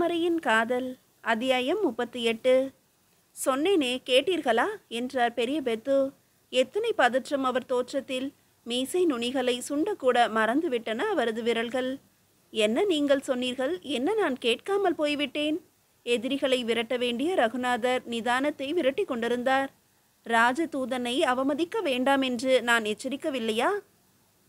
தாமரையின் காதல் அத்தியாயம் 38. சொன்னேனே, கேட்டீர்களா என்றார் பெரிய பெத்து. எத்தனை பதற்றம் அவர் தோற்றத்தில்! மீசை நுனிகளை சுண்டக்கூட மறந்துவிட்டன அவரது விரல்கள். என்ன நீங்கள் சொன்னீர்கள்? என்ன நான் கேட்காமல் போய்விட்டேன்? எதிரிகளை விரட்ட வேண்டிய ரகுநாதர் நிதானத்தை விரட்டி கொண்டிருந்தார். ராஜதூதனை அவமதிக்க வேண்டாம் என்று நான் எச்சரிக்கவில்லையா?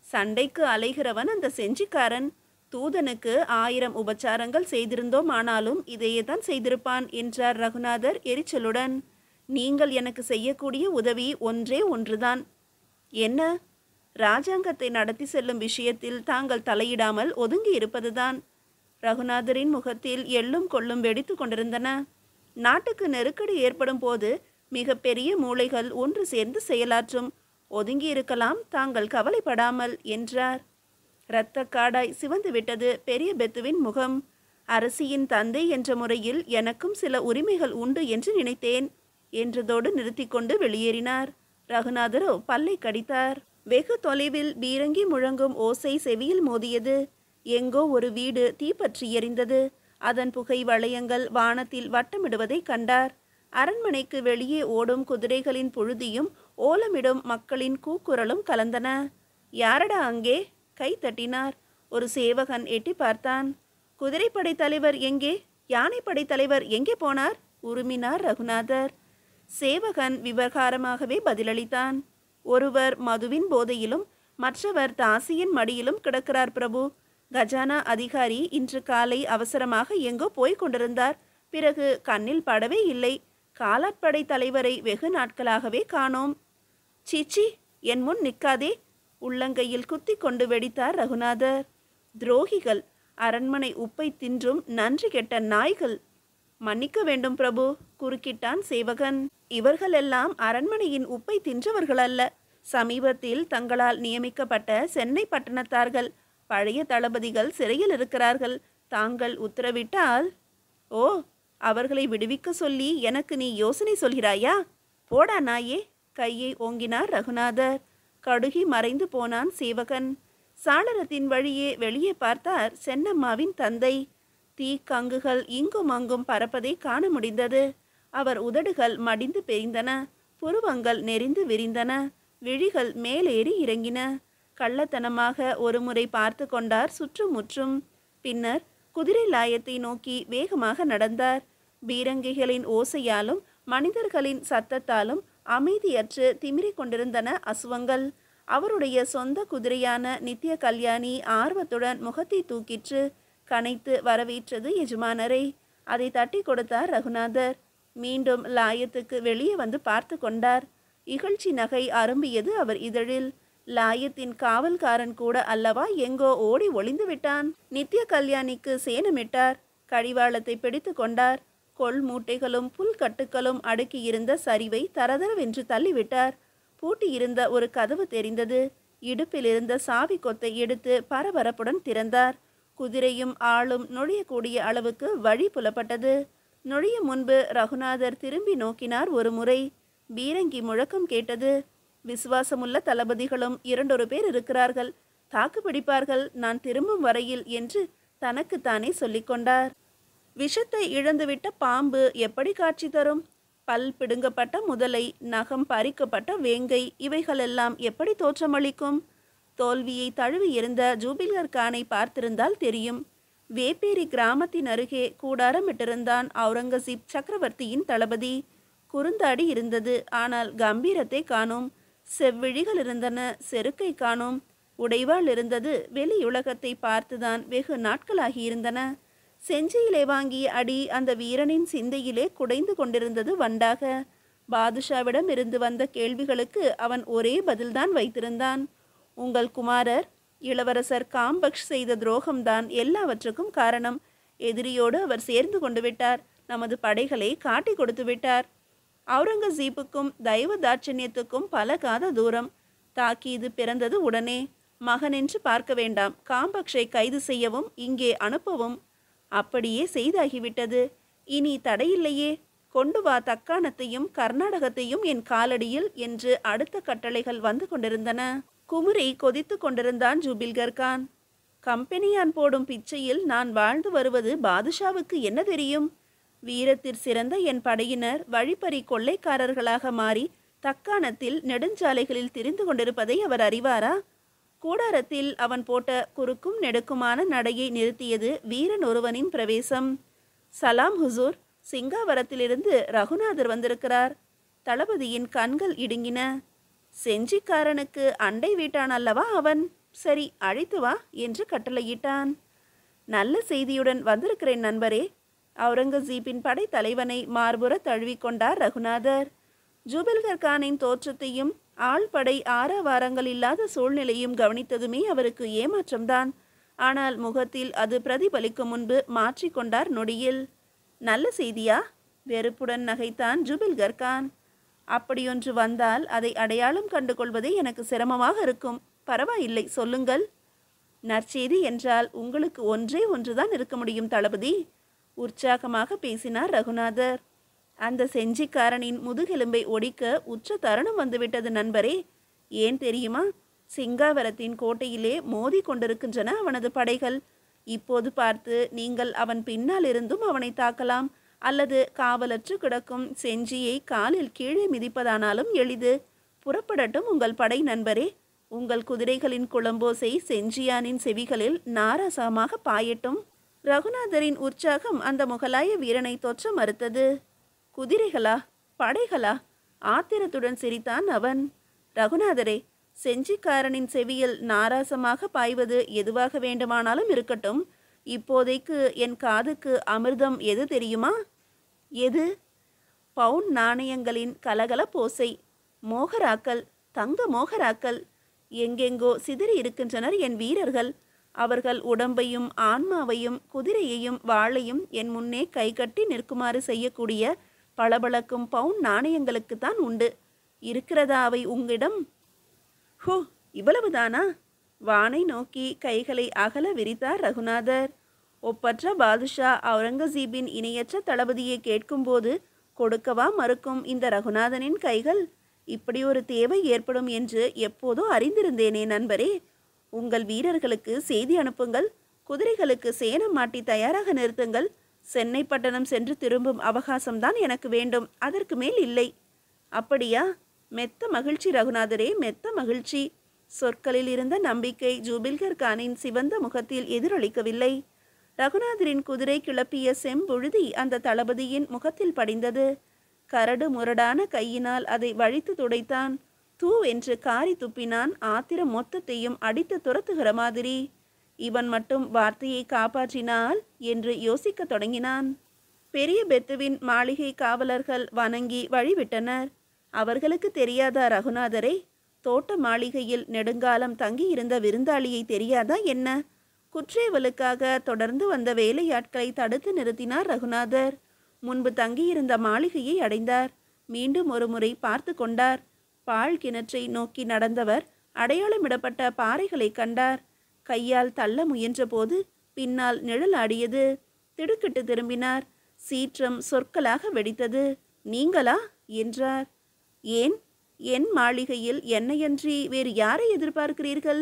சண்டைக்கு அலைகிறவன் அந்த செஞ்சிக்காரன். தூதனுக்கு 1000 உபச்சாரங்கள் செய்திருந்தோம், ஆனாலும் இதையேதான் செய்திருப்பான் என்றார் ரகுநாதர் எரிச்சலுடன். நீங்கள் எனக்கு செய்யக்கூடிய உதவி ஒன்றே ஒன்றுதான். என்ன? ராஜாங்கத்தை நடத்தி செல்லும் விஷயத்தில் தாங்கள் தலையிடாமல் ஒதுங்கி இருப்பதுதான். ரகுநாதரின் முகத்தில் எள்ளும் கொள்ளும் வெடித்து கொண்டிருந்தன. நாட்டுக்கு நெருக்கடி ஏற்படும் போது மிக பெரிய மூளைகள் ஒன்று சேர்ந்து செயலாற்றும். ஒதுங்கி இருக்கலாம், தாங்கள் கவலைப்படாமல் என்றார். இரத்த காடாய் சிவந்து விட்டது பெரிய பெத்துவின் முகம். அரசியின் தந்தை என்ற முறையில் எனக்கும் சில உரிமைகள் உண்டு என்று நினைத்தேன் என்றதோடு நிறுத்தி கொண்டு வெளியேறினார். ரகுநாதரோ பல்லை கடித்தார். வெகு தொலைவில் பீரங்கி முழங்கும் ஓசை செவியில் மோதியது. எங்கோ ஒரு வீடு தீப்பற்றி எரிந்தது. அதன் புகை வளையங்கள் வானத்தில் வட்டமிடுவதை கண்டார். அரண்மனைக்கு வெளியே ஓடும் குதிரைகளின் புழுதியும் ஓலமிடும் மக்களின் கூக்குரலும் கலந்தன. யாரடா அங்கே? கை தட்டினார். ஒரு சேவகன் எட்டி பார்த்தான். குதிரைப்படை தலைவர் எங்கே? யானைப்படை தலைவர் எங்கே போனார்? உருமினார் ரகுநாதர். சேவகன் விவகாரமாகவே பதிலளித்தான். ஒருவர் மதுவின் போதையிலும் மற்றவர் தாசியின் மடியிலும் கிடக்கிறார் பிரபு. கஜானா அதிகாரி இன்று காலை அவசரமாக எங்கோ போய்க் கொண்டிருந்தார். பிறகு கண்ணில் படவே இல்லை. காலாட்படை தலைவரை வெகு நாட்களாகவே காணோம். சீச்சி, என் முன் நிற்காதே! உள்ளங்கையில் குத்தி கொண்டு வெடித்தார் ரகுநாதர். துரோகிகள், அரண்மனை உப்பை தின்றும் நன்றி கெட்ட நாய்கள். மன்னிக்க வேண்டும் பிரபு, குறுக்கிட்டான் சேவகன். இவர்களெல்லாம் அரண்மனையின் உப்பை தின்றவர்கள் அல்ல. சமீபத்தில் தங்களால் நியமிக்கப்பட்ட சென்னை பட்டணத்தார்கள். பழைய தளபதிகள் சிறையில் இருக்கிறார்கள். தாங்கள் உத்தரவிட்டால்... ஓ, அவர்களை விடுவிக்க சொல்லி எனக்கு நீ யோசனை சொல்கிறாயா? போடா நாயே! கையை ஓங்கினார் ரகுநாதர். கடுகி மறைந்து போனான் சேவகன். சாளரத்தின் வழியே வெளியே பார்த்தார் சென்னம்மாவின் தந்தை. தீக்கங்குகள் இங்கும் அங்கும் பறப்பதை காண முடிந்தது. அவர் உதடுகள் மடிந்து பெரிந்தன. புருவங்கள் நெறிந்து விரிந்தன. விழிகள் மேலேறி இறங்கின. கள்ளத்தனமாக ஒரு முறை பார்த்து கொண்டார் சுற்றுமுற்றும். பின்னர் குதிரை லாயத்தை நோக்கி வேகமாக நடந்தார். பீரங்கிகளின் ஓசையாலும் மனிதர்களின் சத்தத்தாலும் அமைதியற்று திமிரிக் கொண்டிருந்தன அசுவங்கள். அவருடைய சொந்த குதிரையான நித்திய கல்யாணி ஆர்வத்துடன் முகத்தை தூக்கிற்று. கனைத்து வரவேற்றது எஜமானரை. அதை தட்டி கொடுத்தார் ரகுநாதர். மீண்டும் லாயத்துக்கு வெளியே வந்து பார்த்து கொண்டார். இகழ்ச்சி நகை அரும்பியது அவர் இதழில். லாயத்தின் காவல்காரன் கூட அல்லவா எங்கோ ஓடி ஒளிந்து விட்டான். நித்திய கல்யாணிக்கு சேனமிட்டார். கடிவாளத்தை பிடித்து கொண்டார். கொள் மூட்டைகளும் புல்கட்டுகளும் அடுக்கியிருந்த சரிவை தரதரவென்று தள்ளிவிட்டார். பூட்டியிருந்த ஒரு கதவு தெரிந்தது. இடுப்பில் இருந்த சாவி கொத்தை எடுத்து பரபரப்புடன் திறந்தார். குதிரையும் ஆளும் நுழையக்கூடிய அளவுக்கு வழி புலப்பட்டது. நுழையும் முன்பு ரகுநாதர் திரும்பி நோக்கினார் ஒரு முறை. பீரங்கி முழக்கம் கேட்டது. விசுவாசமுள்ள தளபதிகளும் 2 பேர் இருக்கிறார்கள். தாக்கு பிடிப்பார்கள் நான் திரும்பும் வரையில் என்று தனக்குத்தானே சொல்லிக்கொண்டார். விஷத்தை இழந்துவிட்ட பாம்பு எப்படி காட்சி தரும்? பல் பிடுங்கப்பட்ட முதலை, நகம் பறிக்கப்பட்ட வேங்கை, இவைகளெல்லாம் எப்படி தோற்றமளிக்கும்? தோல்வியை தழுவி இருந்த ஜூபில்கர் கானை பார்த்திருந்தால் தெரியும். வேப்பேரி கிராமத்தின் அருகே கூடாரமிட்டிருந்தான் அவுரங்கசீப் சக்கரவர்த்தியின் தளபதி. குறுந்தாடி இருந்தது, ஆனால் கம்பீரத்தை காணோம். செவ்விழிகள் இருந்தன, செருக்கை காணோம். உடைவாள் இருந்தது, வெளியுலகத்தை பார்த்துதான் வெகு நாட்களாகியிருந்தன. செஞ்சியிலே வாங்கிய அடி அந்த வீரனின் சிந்தையிலே குடைந்து கொண்டிருந்தது வண்டாக. பாதுஷாவிடம் இருந்து வந்த கேள்விகளுக்கு அவன் ஒரே பதில்தான் வைத்திருந்தான். உங்கள் குமாரர் இளவரசர் காம்பக்ஷ் செய்த துரோகம்தான் எல்லாவற்றுக்கும் காரணம். எதிரியோடு அவர் சேர்ந்து கொண்டு விட்டார். நமது படைகளை காட்டி கொடுத்து விட்டார். அவுரங்கசீப்புக்கும் தெய்வ தாட்சண்யத்துக்கும் பல காத தூரம். தாக்கீது பிறந்தது உடனே. மகனென்று பார்க்க வேண்டாம், காம்பக்ஷை கைது செய்யவும் இங்கே அனுப்பவும். அப்படியே செய்தாகிவிட்டது. இனி தடையில்லையே. கொண்டு வா தக்காணத்தையும் கர்நாடகத்தையும் என் காலடியில் என்று அடுத்த கட்டளைகள் வந்து கொண்டிருந்தன. குமுறி கொதித்து கொண்டிருந்தான் ஜூபில்கர் கான். கம்பெனியான் போடும் பிச்சையில் நான் வாழ்ந்து வருவது பாதுஷாவுக்கு என்ன தெரியும்? வீரத்தில் சிறந்த என் படையினர் வழிப்பறி கொள்ளைக்காரர்களாக மாறி தக்காணத்தில் நெடுஞ்சாலைகளில் திரிந்து கொண்டிருப்பதை அவர் அறிவாரா? கூடாரத்தில் அவன் போட்ட குறுக்கும் நெடுக்குமான நடையை நிறுத்தியது வீரன் ஒருவனின் பிரவேசம். சலாம் ஹுசூர், சிங்காவரத்திலிருந்து ரகுநாதர் வந்திருக்கிறார். தளபதியின் கண்கள் இடுங்கின. செஞ்சிக்காரனுக்கு அண்டை வீட்டான் அல்லவா அவன்? சரி, அழைத்து வா என்று கட்டளையிட்டான். நல்ல செய்தியுடன் வந்திருக்கிறேன் நண்பரே. அவுரங்கசீப்பின் படை தலைவனை மார்புற தழுவிக்கொண்டார் ரகுநாதர். ஜூபில்கர் கானின் தோற்றத்தையும் ஆள்படை ஆரவாரங்கள் இல்லாத சூழ்நிலையும் கவனித்ததுமே அவருக்கு ஏமாற்றம்தான். ஆனால் முகத்தில் அது பிரதிபலிக்கும் முன்பு மாற்றிக்கொண்டார் நொடியில். நல்ல செய்தியா? வெறுப்புடன் நகைத்தான் ஜூபில்கர் கான். அப்படியொன்று வந்தால் அதை அடையாளம் கண்டு கொள்வதே எனக்கு சிரமமாக இருக்கும். பரவாயில்லை, சொல்லுங்கள். நற்செய்தி என்றால் உங்களுக்கு ஒன்றே ஒன்றுதான் இருக்க முடியும் தளபதி, உற்சாகமாக பேசினார் ரகுநாதர். அந்த செஞ்சிக்காரனின் முதுகெலும்பை ஒடிக்க உச்ச தருணம் வந்துவிட்டது நண்பரே. ஏன் தெரியுமா? சிங்காவரத்தின் கோட்டையிலே மோதி கொண்டிருக்கின்றன அவனது படைகள். இப்போது பார்த்து நீங்கள் அவன் பின்னால் இருந்தும் அவனை தாக்கலாம், அல்லது காவலற்று கிடக்கும் செஞ்சியை காலில் கீழே மிதிப்பதானாலும் எளிது. புறப்படட்டும் உங்கள் படை நண்பரே. உங்கள் குதிரைகளின் குளம்போசை செஞ்சியானின் செவிகளில் நாராசமாக பாயட்டும். ரகுநாதரின் உற்சாகம் அந்த முகலாய வீரனை தொற்ற மறுத்தது. குதிரைகளா? படைகளா? ஆத்திரத்துடன் சிரித்தான் அவன். ரகுநாதரே, செஞ்சிக்காரனின் செவியில் நாராசமாக பாய்வது எதுவாக வேண்டுமானாலும் இருக்கட்டும். இப்போதைக்கு என் காதுக்கு அமிர்தம் எது தெரியுமா? எது? பவுன் நாணயங்களின் கலகல போசை. மோகராக்கள், தங்க மோகராக்கள். எங்கெங்கோ சிதறி இருக்கின்றனர் என் வீரர்கள். அவர்கள் உடம்பையும் ஆன்மாவையும் குதிரையையும் வாளையும் என் முன்னே கைகட்டி நிற்குமாறு செய்யக்கூடிய பளபளக்கும் பவுன் நாணயங்களுக்குத்தான் உண்டு. இருக்கிறதா அவை உங்களிடம்? ஹோ, இவ்வளவுதானா? வானை நோக்கி கைகளை அகல விரித்தார் ரகுநாதர். ஒப்பற்ற பாதுஷா அவுரங்கசீபின் இணையற்ற தளபதியை கேட்கும்போது கொடுக்கவா மறுக்கும் இந்த ரகுநாதனின் கைகள்? இப்படி ஒரு தேவை ஏற்படும் என்று எப்போதோ அறிந்திருந்தேனே நண்பரே. உங்கள் வீரர்களுக்கு செய்தி அனுப்புங்கள். குதிரைகளுக்கு சேணம் மாட்டி தயாராக நிறுத்துங்கள். சென்னை பட்டணம் சென்று திரும்பும் அவகாசம்தான் எனக்கு வேண்டும், அதற்கு மேல் இல்லை. அப்படியா? மெத்த மகிழ்ச்சி ரகுநாதரே, மெத்த மகிழ்ச்சி. சொற்களில் இருந்த நம்பிக்கை ஜூபில்கர் கானின் சிவந்த முகத்தில் எதிரொலிக்கவில்லை. ரகுநாதரின் குதிரை கிளப்பிய செம்புழுதி அந்த தளபதியின் முகத்தில் படிந்தது. கரடு முரடான கையினால் அதை வழித்து துடைத்தான். தூ என்று காரி துப்பினான். ஆத்திரம் மொத்தத்தையும் அடித்து துரத்துகிற மாதிரி. இவன் மட்டும் வார்த்தையை காப்பாற்றினால் என்று யோசிக்க தொடங்கினான். பெரிய பெத்துவின் மாளிகை காவலர்கள் வணங்கி வழிவிட்டனர். அவர்களுக்கு தெரியாதா ரகுநாதரை? தோட்ட மாளிகையில் நெடுங்காலம் தங்கியிருந்த விருந்தாளியை தெரியாதா என்ன? குற்றேவலுக்காக தொடர்ந்து வந்த வேலையாட்களை தடுத்து நிறுத்தினார் ரகுநாதர். முன்பு தங்கியிருந்த மாளிகையை அடைந்தார். மீண்டும் ஒரு முறை பார்த்து கொண்டார். பால் கிணற்றை நோக்கி நடந்தவர் அடையாளமிடப்பட்ட பாறைகளை கண்டார். கையால் தள்ள முயன்ற போது பின்னால் நிழலாடியது. திடுக்கிட்டு திரும்பினார். சீற்றம் சொற்களாக வெடித்தது. நீங்களா என்றார். ஏன்? என் மாளிகையில் என்னையன்றி வேறு யாரை எதிர்பார்க்கிறீர்கள்?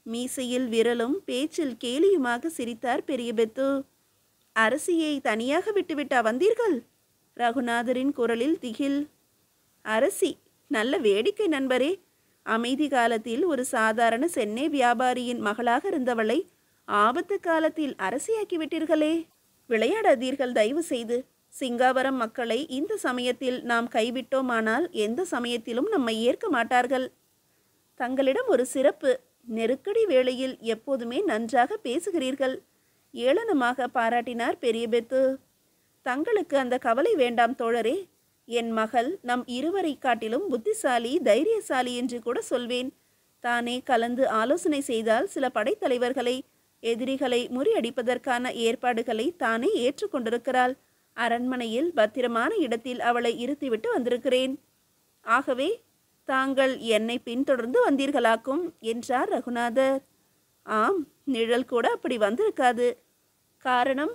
மீசையில் விரலும் பேச்சில் கேலியுமாக சிரித்தார் பெரிய பெத்து. அரசியை தனியாக விட்டுவிட்டா வந்தீர்கள்? ரகுநாதரின் குரலில் திகில். அரசி? நல்ல வேடிக்கை நண்பரே. அமைதி காலத்தில் ஒரு சாதாரண சென்னை வியாபாரியின் மகளாக இருந்தவளை ஆபத்து காலத்தில் அரசியாக்கி விட்டீர்களே. விளையாடாதீர்கள் தயவு செய்து. சிங்காவரம் மக்களை இந்த சமயத்தில் நாம் கைவிட்டோமானால் எந்த சமயத்திலும் நம்மை ஏற்க மாட்டார்கள். தங்களிடம் ஒரு சிறப்பு. நெருக்கடி வேளையில் எப்போதுமே நன்றாக பேசுகிறீர்கள். ஏளனமாக பாராட்டினார் பெரிய பெத்து. தங்களுக்கு அந்த கவலை வேண்டாம் தோழரே. என் மகள் நம் இருவரை காட்டிலும் புத்திசாலி, தைரியசாலி என்று கூட சொல்வேன். தானே கலந்து ஆலோசனை செய்தால் சில படைத்தலைவர்களை, எதிரிகளை முறியடிப்பதற்கான ஏற்பாடுகளை தானே ஏற்றுக்கொண்டிருக்கிறாள். அரண்மனையில் பத்திரமான இடத்தில் அவளை இருத்திவிட்டு வந்திருக்கிறேன். ஆகவே தாங்கள் என்னை பின்தொடர்ந்து வந்தீர்களாக்கும் என்றார் ரகுநாதர். ஆம், நிழல் கூட அப்படி வந்திருக்காது. காரணம்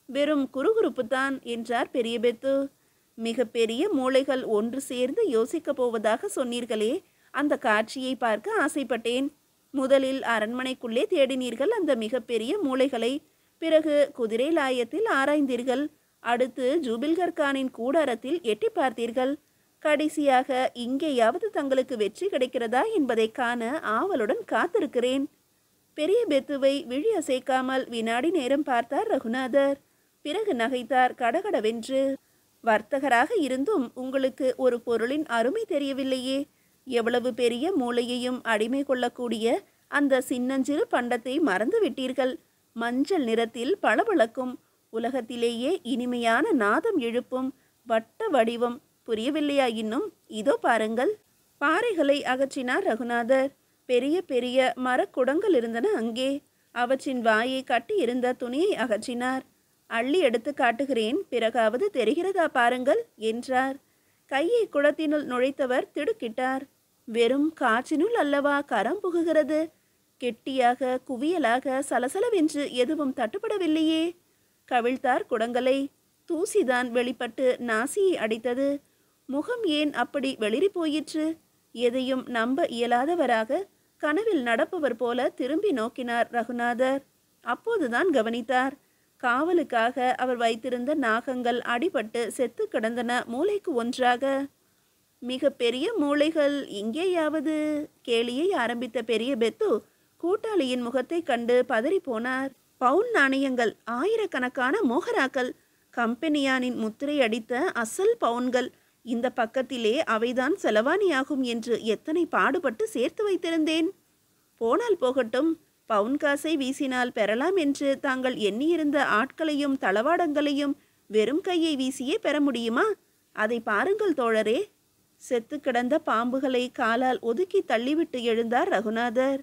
வெறும் குறுகுறுப்புத்தான் என்றார் பெரிய பெத்து. மிக பெரிய மூளைகள் ஒன்று சேர்ந்து யோசிக்கப் போவதாக சொன்னீர்களே, அந்த காட்சியை பார்க்க ஆசைப்பட்டேன். முதலில் அரண்மனைக்குள்ளே தேடினீர்கள் அந்த மிகப்பெரிய மூளைகளை. பிறகு குதிரை லாயத்தில் ஆராய்ந்தீர்கள். அடுத்து ஜூபில்கர் கானின் கூடாரத்தில் எட்டி பார்த்தீர்கள். கடைசியாக இங்கேயாவது தங்களுக்கு வெற்றி கிடைக்கிறதா என்பதை காண ஆவலுடன் காத்திருக்கிறேன். பெரிய பெத்துவை விழி அசைக்காமல் வினாடி நேரம் பார்த்தார் ரகுநாதர். பிறகு நகைத்தார் கடகடவென்று. வர்த்தகராக இருந்தும் உங்களுக்கு ஒரு பொருளின் அருமை தெரியவில்லையே. எவ்வளவு பெரிய மூளையையும் அடிமை கொள்ளக்கூடிய அந்த சின்னஞ்சிறு பண்டத்தை மறந்து விட்டீர்கள். மஞ்சள் நிறத்தில் பளபளக்கும், உலகத்திலேயே இனிமையான நாதம் எழுப்பும் வட்ட வடிவம். புரியவில்லையா இன்னும்? இதோ பாருங்கள். பாறைகளை அகற்றினார் ரகுநாதர். பெரிய பெரிய மரக்குடங்கள் இருந்தன அங்கே. அவற்றின் வாயை கட்டி இருந்த துணியை அகற்றினார். அள்ளி எடுத்து காட்டுகிறேன், பிறகாவது தெரிகிறதா பாருங்கள் என்றார். கையை குடத்தினுள் நுழைத்தவர் திடுக்கிட்டார். வெறும் காற்றினுள் அல்லவா கரம் புகுகிறது. கெட்டியாக குவியலாக சலசலவென்று எதுவும் தட்டுப்படவில்லையே. கவிழ்த்தார் குடங்களை. தூசிதான் வெளிப்பட்டு நாசியை அடித்தது. முகம் ஏன் அப்படி வெளிரி போயிற்று? எதையும் நம்ப இயலாதவராக கனவில் நடப்பவர் போல திரும்பி நோக்கினார் ரகுநாதர். அப்போதுதான் கவனித்தார். காவலுக்காக அவர் வைத்திருந்த நாகங்கள் அடிபட்டு செத்து கிடந்தன மூளைக்கு ஒன்றாக. மிக பெரிய மூளைகள் இங்கேயாவது? கேலியை ஆரம்பித்த பெரிய பெத்து கூட்டாளியின் முகத்தை கண்டு பதறி போனார். பவுன் நாணயங்கள், ஆயிரக்கணக்கான மோகராக்கள், கம்பெனியானின் முத்திரை அடித்த அசல் பவுன்கள். இந்த பக்கத்திலே அவைதான் செலவாணியாகும் என்று எத்தனை பாடுபட்டு சேர்த்து வைத்திருந்தேன். போனால் போகட்டும், பவுன் காசை வீசினால் பெறலாம் என்று தாங்கள் எண்ணியிருந்த ஆட்களையும் தளவாடங்களையும் வெறும் கையை வீசியே பெற முடியுமா? அதை பாருங்கள் தோழரே. செத்து கிடந்த பாம்புகளை காலால் ஒதுக்கி தள்ளிவிட்டு எழுந்தார் ரகுநாதர்.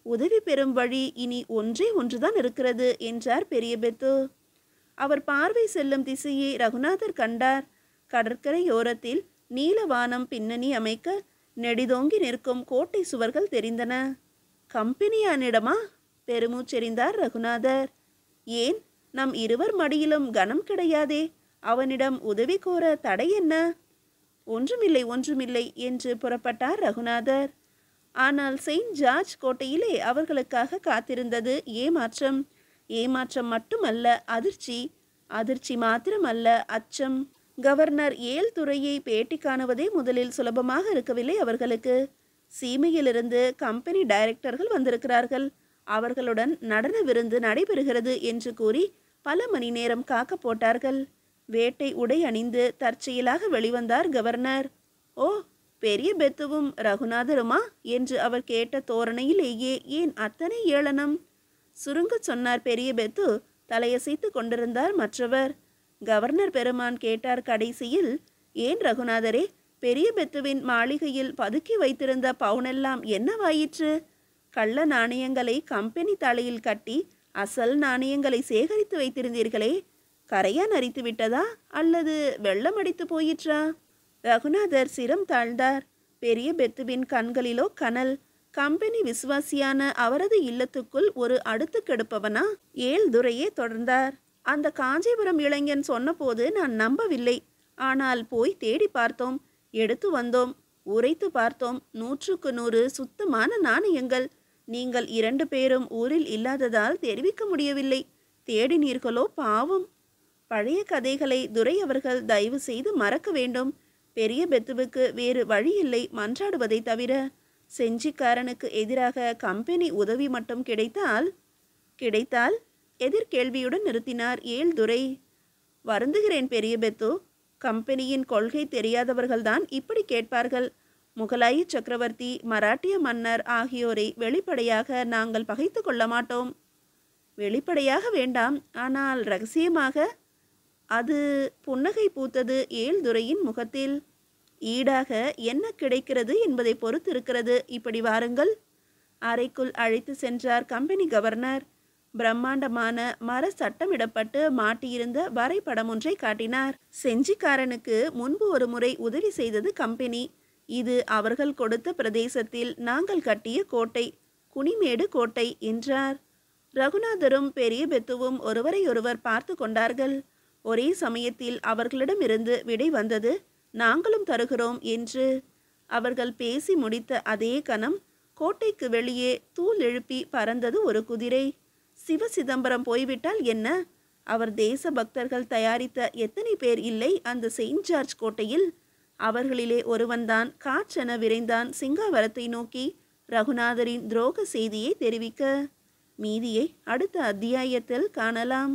உதவி பெறும் வழி இனி ஒன்றே ஒன்றுதான் இருக்கிறது என்றார் பெரிய பெத்து. அவர் பார்வை செல்லும் திசையை ரகுநாதர் கண்டார். கடற்கரையோரத்தில் நீலவானம் பின்னணி அமைக்க நெடிதோங்கி நிற்கும் கோட்டை சுவர்கள் தெரிந்தன. கம்பெனியானிடமா? பெருமூச்செறிந்தார் ரகுநாதர். ஏன், நம் இருவர் மடியிலும் கனம் கிடையாதே. அவனிடம் உதவி கோர தடை என்ன? ஒன்றுமில்லை ஒன்றுமில்லை என்று புறப்பட்டார் ரகுநாதர். ஆனால் செயின்ட் ஜார்ஜ் கோட்டையிலே அவர்களுக்காக காத்திருந்தது ஏமாற்றம். ஏமாற்றம் மட்டுமல்ல, அதிர்ச்சி. அதிர்ச்சி மாத்திரமல்ல, அச்சம். கவர்னர் ஏல் துறையை பேட்டி காணுவதே முதலில் சுலபமாக இருக்கவில்லை அவர்களுக்கு. சீமையிலிருந்து கம்பெனி டைரக்டர்கள் வந்திருக்கிறார்கள். அவர்களுடன் நடன விருந்து நடைபெறுகிறது என்று கூறி பல மணி நேரம் காக்க போட்டார்கள். வேட்டை உடை அணிந்து தற்செயலாக வெளிவந்தார் கவர்னர். ஓ, பெரிய பெத்துவும் ரகுநாதருமா என்று அவர் கேட்ட தோரணையிலேயே ஏன் அத்தனை ஏளனம்? சுருங்க சொன்னார் பெரிய பெத்து. தலையசைத்து கொண்டிருந்தார் மற்றவர். கவர்னர் பெருமான் கேட்டார் கடைசியில், ஏன் ரகுநாதரே, பெரிய பெத்துவின் மாளிகையில் பதுக்கி வைத்திருந்த பவுனெல்லாம் என்னவாயிற்று? கள்ள நாணயங்களை கம்பெனி தலையில் கட்டி அசல் நாணயங்களை சேகரித்து வைத்திருந்தீர்களே, கரையான் அரித்து விட்டதா அல்லது வெள்ளம் அடித்து போயிற்றா? ரகுநாதர் சிரம் தாழ்ந்தார். பெரிய பெத்துவின் கண்களிலோ கனல். கம்பெனி விசுவாசியான அவரது இல்லத்துக்குள் ஒரு அடுத்து கெடுப்பவனா? ஏல் துரையே தொடர்ந்தார். அந்த காஞ்சிபுரம் இளைஞன் சொன்னபோது நான் நம்பவில்லை. ஆனால் போய் தேடி பார்த்தோம், எடுத்து வந்தோம், உரைத்து பார்த்தோம். 100க்கு 100 சுத்தமான நாணயங்கள். நீங்கள் 2 பேரும் ஊரில் இல்லாததால் தெரிவிக்க முடியவில்லை. தேடினீர்களோ பாவம். பழைய கதைகளை துரை அவர்கள் தயவு செய்து மறக்க வேண்டும். பெரிய பெத்துவுக்கு வேறு வழியில்லை மன்றாடுவதை தவிர. செஞ்சிக்காரனுக்கு எதிராக கம்பெனி உதவி மட்டும் கிடைத்தால் எதிர்கேள்வியுடன் நிறுத்தினார் ஏல் துரை. வருந்துகிறேன் பெரிய பெத்து. கம்பெனியின் கொள்கை தெரியாதவர்கள்தான் இப்படி கேட்பார்கள். முகலாய சக்கரவர்த்தி, மராட்டிய மன்னர் ஆகியோரை வெளிப்படையாக நாங்கள் பகைத்து கொள்ள மாட்டோம். வெளிப்படையாக வேண்டாம், ஆனால் ரகசியமாக. அது புன்னகை பூத்தது ஏல் துரையின் முகத்தில். ஈடாக என்ன கிடைக்கிறது என்பதை பொறுத்திருக்கிறது. இப்படி வாருங்கள். அறைக்குள் அழைத்து சென்றார் கம்பெனி கவர்னர். பிரம்மாண்டமான மர சட்டமிடப்பட்டு மாட்டியிருந்த வரைபடம் ஒன்றை காட்டினார். செஞ்சிக்காரனுக்கு முன்பு ஒரு முறை உதவி செய்தது கம்பெனி. இது அவர்கள் கொடுத்த பிரதேசத்தில் நாங்கள் கட்டிய கோட்டை, குனிமேடு கோட்டை என்றார். ரகுநாதரும் பெரிய பெத்துவும் ஒருவரையொருவர் பார்த்து கொண்டார்கள். ஒரே சமயத்தில் அவர்களிடமிருந்து விடை வந்தது, நாங்களும் தருகிறோம் என்று. அவர்கள் பேசி முடித்த அதே கணம் கோட்டைக்கு வெளியே தூள் எழுப்பி பறந்தது ஒரு குதிரை. சிவசிதம்பரம் போய்விட்டால் என்ன? அவர் தேச பக்தர்கள் தயாரித்த எத்தனை பேர் இல்லை அந்த செயின்ட் ஜார்ஜ் கோட்டையில்? அவர்களிலே ஒருவன்தான் காற்றென விரைந்தான் சிங்காவரத்தை நோக்கி ரகுநாதரின் துரோக செய்தியை தெரிவிக்க. மீதியை அடுத்த அத்தியாயத்தில் காணலாம்.